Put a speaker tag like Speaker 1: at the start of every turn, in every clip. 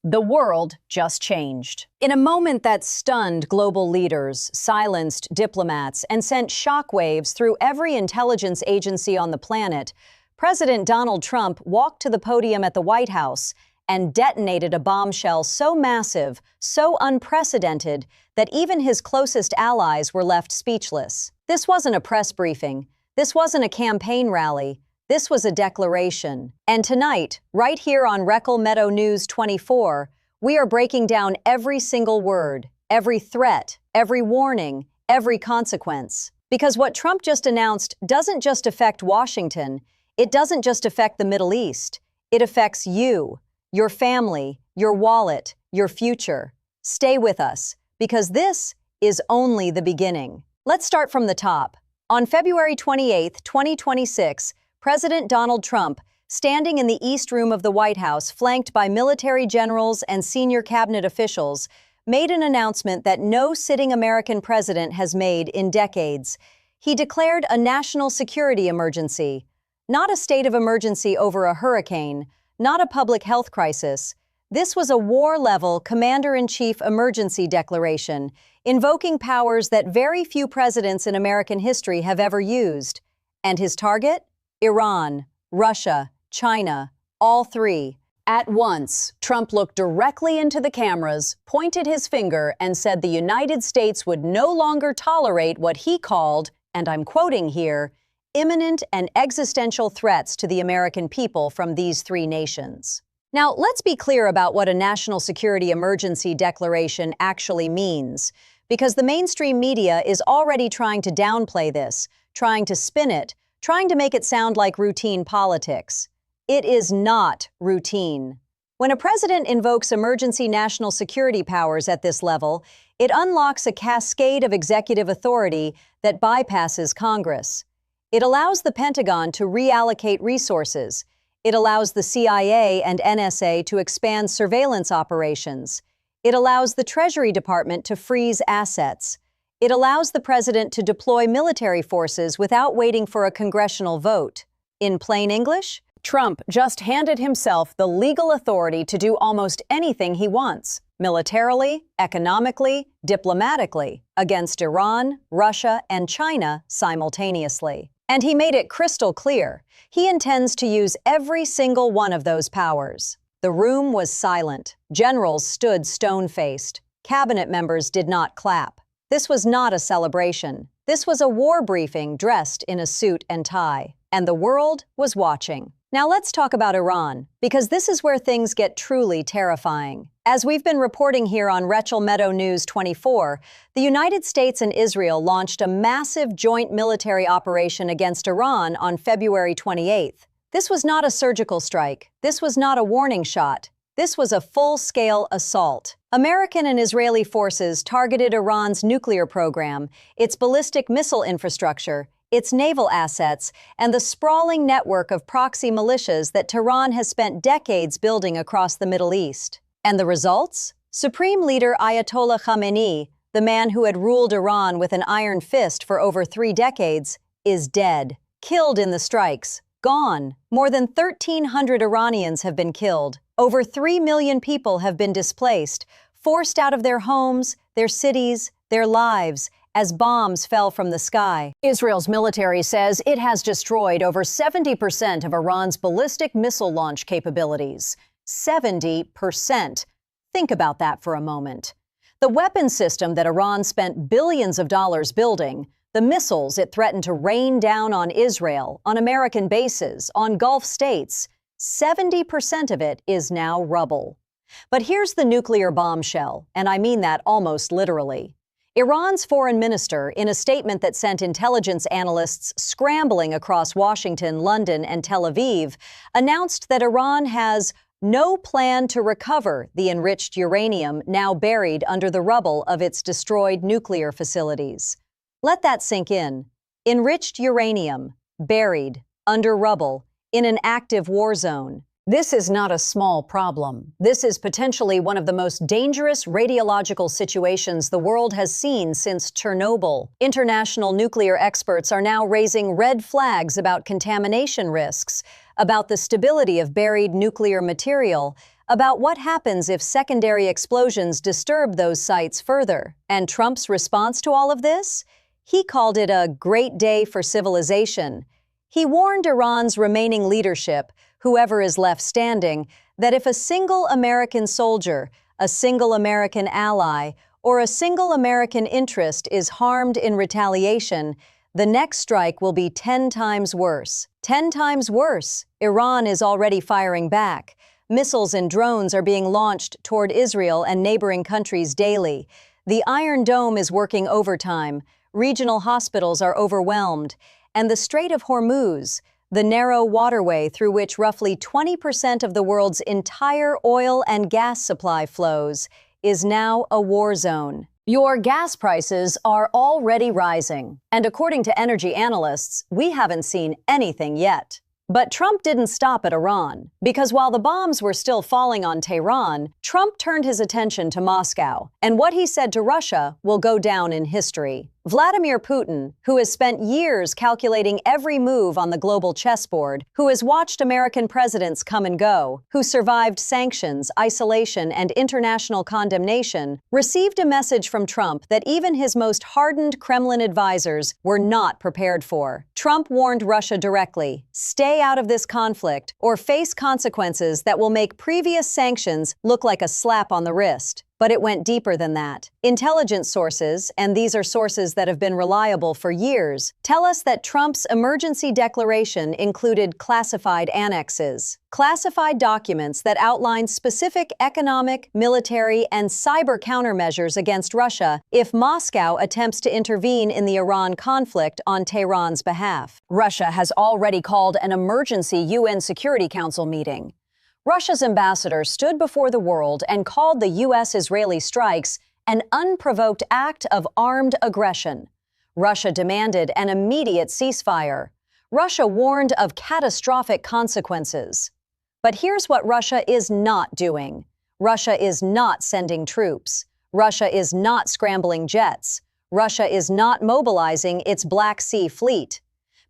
Speaker 1: The world just changed. In a moment that stunned global leaders, silenced diplomats, and sent shockwaves through every intelligence agency on the planet, President Donald Trump walked to the podium at the White House and detonated a bombshell so massive, so unprecedented, that even his closest allies were left speechless. This wasn't a press briefing. This wasn't a campaign rally. This was a declaration. And tonight, right here on Rechel Meddow News 24, we are breaking down every single word, every threat, every warning, every consequence. Because what Trump just announced doesn't just affect Washington, it doesn't just affect the Middle East. It affects you, your family, your wallet, your future. Stay with us, because this is only the beginning. Let's start from the top. On February 28, 2026, President Donald Trump, standing in the East Room of the White House, flanked by military generals and senior cabinet officials, made an announcement that no sitting American president has made in decades. He declared a national security emergency, not a state of emergency over a hurricane, not a public health crisis. This was a war-level commander-in-chief emergency declaration, invoking powers that very few presidents in American history have ever used. And his target? Iran, Russia, China, all three. At once, Trump looked directly into the cameras, pointed his finger, and said the United States would no longer tolerate what he called, and I'm quoting here, imminent and existential threats to the American people from these three nations. Now, let's be clear about what a national security emergency declaration actually means, because the mainstream media is already trying to downplay this, trying to spin it, trying to make it sound like routine politics. It is not routine. When a president invokes emergency national security powers at this level, it unlocks a cascade of executive authority that bypasses Congress. It allows the Pentagon to reallocate resources. It allows the CIA and NSA to expand surveillance operations. It allows the Treasury Department to freeze assets. It allows the president to deploy military forces without waiting for a congressional vote. In plain English, Trump just handed himself the legal authority to do almost anything he wants, militarily, economically, diplomatically, against Iran, Russia, and China simultaneously. And he made it crystal clear. He intends to use every single one of those powers. The room was silent. Generals stood stone-faced. Cabinet members did not clap. This was not a celebration. This was a war briefing dressed in a suit and tie. And the world was watching. Now let's talk about Iran, because this is where things get truly terrifying. As we've been reporting here on Rechel Meddow News 24, the United States and Israel launched a massive joint military operation against Iran on February 28th. This was not a surgical strike. This was not a warning shot. This was a full-scale assault. American and Israeli forces targeted Iran's nuclear program, its ballistic missile infrastructure, its naval assets, and the sprawling network of proxy militias that Tehran has spent decades building across the Middle East. And the results? Supreme Leader Ayatollah Khamenei, the man who had ruled Iran with an iron fist for over 3 decades, is dead, killed in the strikes, gone. More than 1,300 Iranians have been killed. Over 3 million people have been displaced, forced out of their homes, their cities, their lives, as bombs fell from the sky. Israel's military says it has destroyed over 70% of Iran's ballistic missile launch capabilities. 70%. Think about that for a moment. The weapon system that Iran spent billions of dollars building, the missiles it threatened to rain down on Israel, on American bases, on Gulf states, 70% of it is now rubble. But here's the nuclear bombshell, and I mean that almost literally. Iran's foreign minister, in a statement that sent intelligence analysts scrambling across Washington, London, and Tel Aviv, announced that Iran has no plan to recover the enriched uranium now buried under the rubble of its destroyed nuclear facilities. Let that sink in. Enriched uranium, buried, under rubble, in an active war zone. This is not a small problem. This is potentially one of the most dangerous radiological situations the world has seen since Chernobyl. International nuclear experts are now raising red flags about contamination risks, about the stability of buried nuclear material, about what happens if secondary explosions disturb those sites further. And Trump's response to all of this? He called it a great day for civilization. He warned Iran's remaining leadership, whoever is left standing, that if a single American soldier, a single American ally, or a single American interest is harmed in retaliation, the next strike will be 10 times worse. 10 times worse. Iran is already firing back. Missiles and drones are being launched toward Israel and neighboring countries daily. The Iron Dome is working overtime. Regional hospitals are overwhelmed. And the Strait of Hormuz, the narrow waterway through which roughly 20% of the world's entire oil and gas supply flows, is now a war zone. Your gas prices are already rising. And according to energy analysts, we haven't seen anything yet. But Trump didn't stop at Iran, because while the bombs were still falling on Tehran, Trump turned his attention to Moscow, and what he said to Russia will go down in history. Vladimir Putin, who has spent years calculating every move on the global chessboard, who has watched American presidents come and go, who survived sanctions, isolation, and international condemnation, received a message from Trump that even his most hardened Kremlin advisors were not prepared for. Trump warned Russia directly, stay out of this conflict or face consequences that will make previous sanctions look like a slap on the wrist. But it went deeper than that. Intelligence sources, and these are sources that have been reliable for years, tell us that Trump's emergency declaration included classified annexes. Classified documents that outline specific economic, military, and cyber countermeasures against Russia if Moscow attempts to intervene in the Iran conflict on Tehran's behalf. Russia has already called an emergency UN Security Council meeting. Russia's ambassador stood before the world and called the U.S.-Israeli strikes an unprovoked act of armed aggression. Russia demanded an immediate ceasefire. Russia warned of catastrophic consequences. But here's what Russia is not doing. Russia is not sending troops. Russia is not scrambling jets. Russia is not mobilizing its Black Sea fleet.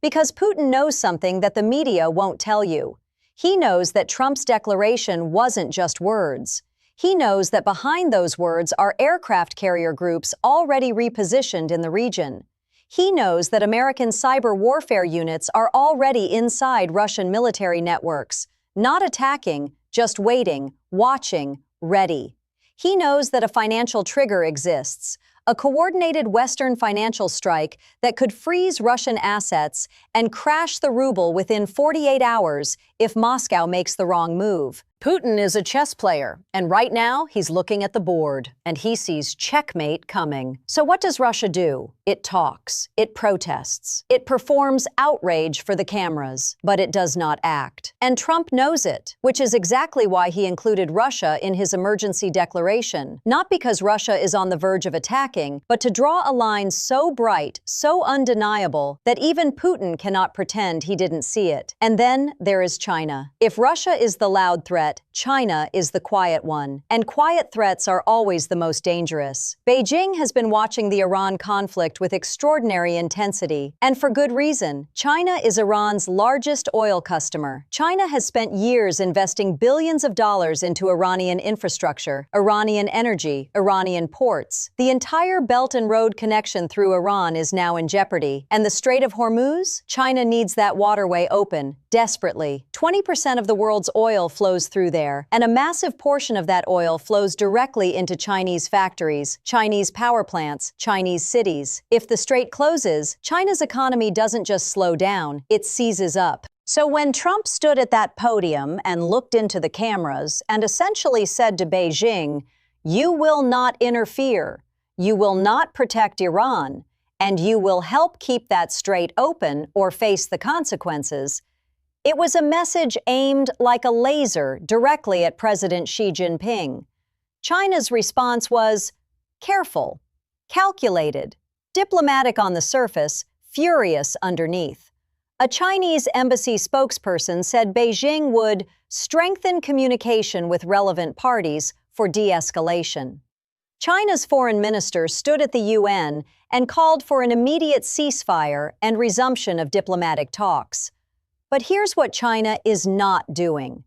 Speaker 1: Because Putin knows something that the media won't tell you. He knows that Trump's declaration wasn't just words. He knows that behind those words are aircraft carrier groups already repositioned in the region. He knows that American cyber warfare units are already inside Russian military networks, not attacking, just waiting, watching, ready. He knows that a financial trigger exists, a coordinated Western financial strike that could freeze Russian assets and crash the ruble within 48 hours if Moscow makes the wrong move. Putin is a chess player, and right now he's looking at the board, and he sees checkmate coming. So what does Russia do? It talks, it protests, it performs outrage for the cameras, but it does not act. And Trump knows it, which is exactly why he included Russia in his emergency declaration. Not because Russia is on the verge of attacking, but to draw a line so bright, so undeniable, that even Putin cannot pretend he didn't see it. And then there is China. If Russia is the loud threat, China is the quiet one. And quiet threats are always the most dangerous. Beijing has been watching the Iran conflict with extraordinary intensity. And for good reason. China is Iran's largest oil customer. China has spent years investing billions of dollars into Iranian infrastructure, Iranian energy, Iranian ports. The entire Belt and Road connection through Iran is now in jeopardy. And the Strait of Hormuz? China needs that waterway open, desperately. 20% of the world's oil flows through there, and a massive portion of that oil flows directly into Chinese factories, Chinese power plants, Chinese cities. If the strait closes, China's economy doesn't just slow down, it seizes up. So when Trump stood at that podium and looked into the cameras and essentially said to Beijing, "You will not interfere, you will not protect Iran, and you will help keep that strait open or face the consequences," it was a message aimed like a laser directly at President Xi Jinping. China's response was careful, calculated, diplomatic on the surface, furious underneath. A Chinese embassy spokesperson said Beijing would strengthen communication with relevant parties for de-escalation. China's foreign minister stood at the UN and called for an immediate ceasefire and resumption of diplomatic talks. But here's what China is not doing.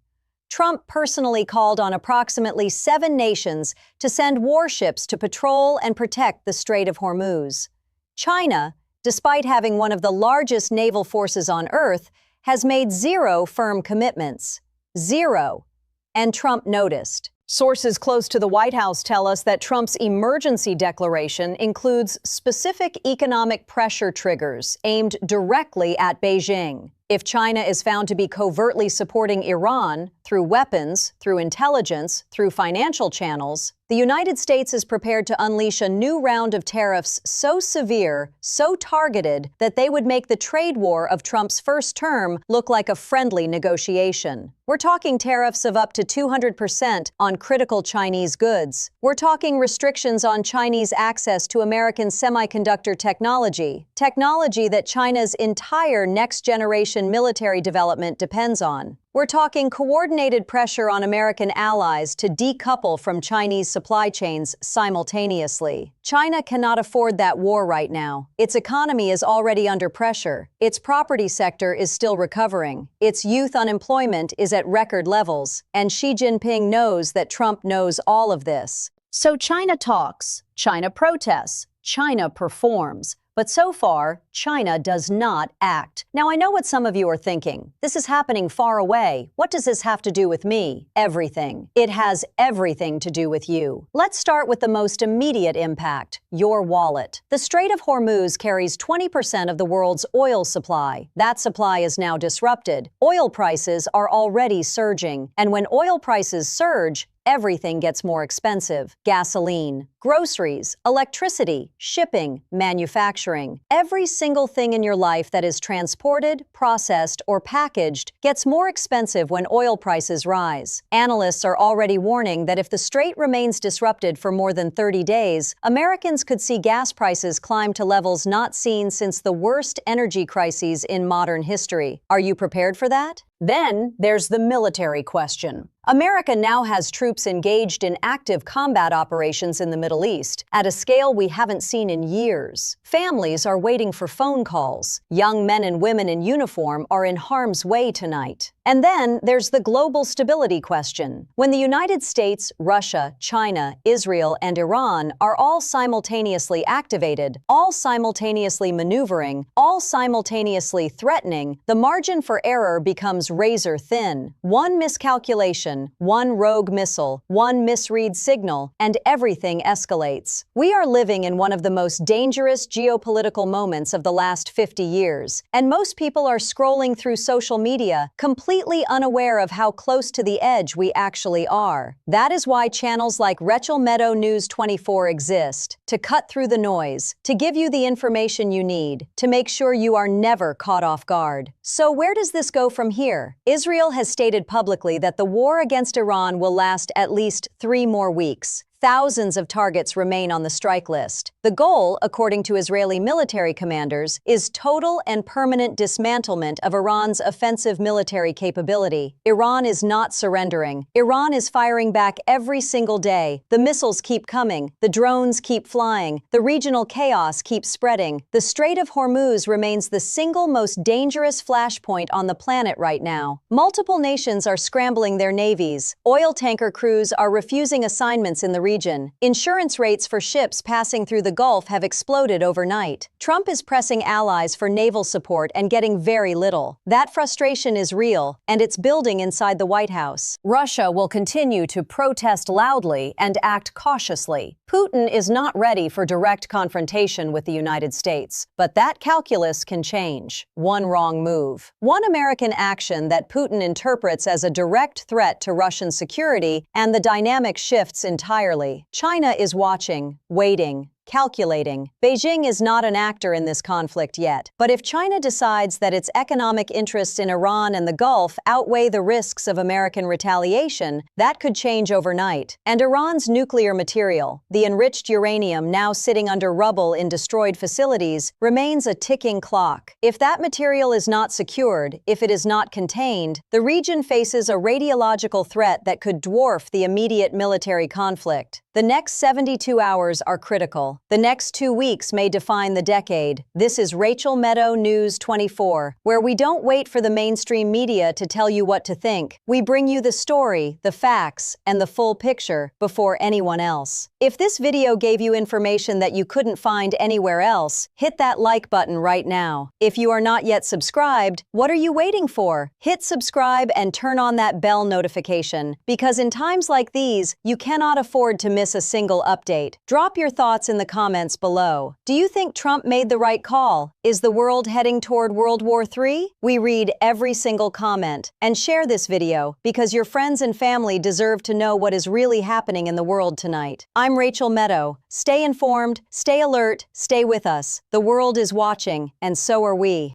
Speaker 1: Trump personally called on approximately 7 nations to send warships to patrol and protect the Strait of Hormuz. China, despite having one of the largest naval forces on Earth, has made 0 firm commitments. 0. And Trump noticed. Sources close to the White House tell us that Trump's emergency declaration includes specific economic pressure triggers aimed directly at Beijing. If China is found to be covertly supporting Iran through weapons, through intelligence, through financial channels, the United States is prepared to unleash a new round of tariffs so severe, so targeted, that they would make the trade war of Trump's first term look like a friendly negotiation. We're talking tariffs of up to 200% on critical Chinese goods. We're talking restrictions on Chinese access to American semiconductor technology that China's entire next-generation military development depends on. We're talking coordinated pressure on American allies to decouple from Chinese supply chains simultaneously. China cannot afford that war right now. Its economy is already under pressure. Its property sector is still recovering. Its youth unemployment is at record levels. And Xi Jinping knows that Trump knows all of this. So China talks, China protests, China performs. But so far, China does not act. Now, I know what some of you are thinking. This is happening far away. What does this have to do with me? Everything. It has everything to do with you. Let's start with the most immediate impact, your wallet. The Strait of Hormuz carries 20% of the world's oil supply. That supply is now disrupted. Oil prices are already surging. And when oil prices surge, everything gets more expensive. Gasoline, groceries, electricity, shipping, manufacturing. Every single thing in your life that is transported, processed, or packaged gets more expensive when oil prices rise. Analysts are already warning that if the strait remains disrupted for more than 30 days, Americans could see gas prices climb to levels not seen since the worst energy crises in modern history. Are you prepared for that? Then there's the military question. America now has troops engaged in active combat operations in the Middle East at a scale we haven't seen in years. Families are waiting for phone calls. Young men and women in uniform are in harm's way tonight. And then there's the global stability question. When the United States, Russia, China, Israel, and Iran are all simultaneously activated, all simultaneously maneuvering, all simultaneously threatening, the margin for error becomes razor thin. One miscalculation, one rogue missile, one misread signal, and everything escalates. We are living in one of the most dangerous geopolitical moments of the last 50 years, and most people are scrolling through social media, completely unaware of how close to the edge we actually are. That is why channels like Rechel Meddow News 24 exist, to cut through the noise, to give you the information you need, to make sure you are never caught off guard. So where does this go from here? Israel has stated publicly that the war against Iran will last at least 3 more weeks. Thousands of targets remain on the strike list. The goal, according to Israeli military commanders, is total and permanent dismantlement of Iran's offensive military capability. Iran is not surrendering. Iran is firing back every single day. The missiles keep coming. The drones keep flying. The regional chaos keeps spreading. The Strait of Hormuz remains the single most dangerous flashpoint on the planet right now. Multiple nations are scrambling their navies. Oil tanker crews are refusing assignments in the region. Insurance rates for ships passing through the Gulf have exploded overnight. Trump is pressing allies for naval support and getting very little. That frustration is real, and it's building inside the White House. Russia will continue to protest loudly and act cautiously. Putin is not ready for direct confrontation with the United States, but that calculus can change. One wrong move, one American action that Putin interprets as a direct threat to Russian security, and the dynamic shifts entirely. China is watching, waiting, calculating. Beijing is not an actor in this conflict yet. But if China decides that its economic interests in Iran and the Gulf outweigh the risks of American retaliation, that could change overnight. And Iran's nuclear material, the enriched uranium now sitting under rubble in destroyed facilities, remains a ticking clock. If that material is not secured, if it is not contained, the region faces a radiological threat that could dwarf the immediate military conflict. The next 72 hours are critical. The next 2 weeks may define the decade. This is Rachel Meddow News 24, where we don't wait for the mainstream media to tell you what to think. We bring you the story, the facts, and the full picture before anyone else. If this video gave you information that you couldn't find anywhere else, hit that like button right now. If you are not yet subscribed, what are you waiting for? Hit subscribe and turn on that bell notification, because in times like these, you cannot afford to miss a single update. Drop your thoughts in the comments below. Do you think Trump made the right call? Is the world heading toward World War III? We read every single comment. And share this video, because your friends and family deserve to know what is really happening in the world tonight. I'm Rachel Meddow. Stay informed, stay alert, stay with us. The world is watching, and so are we.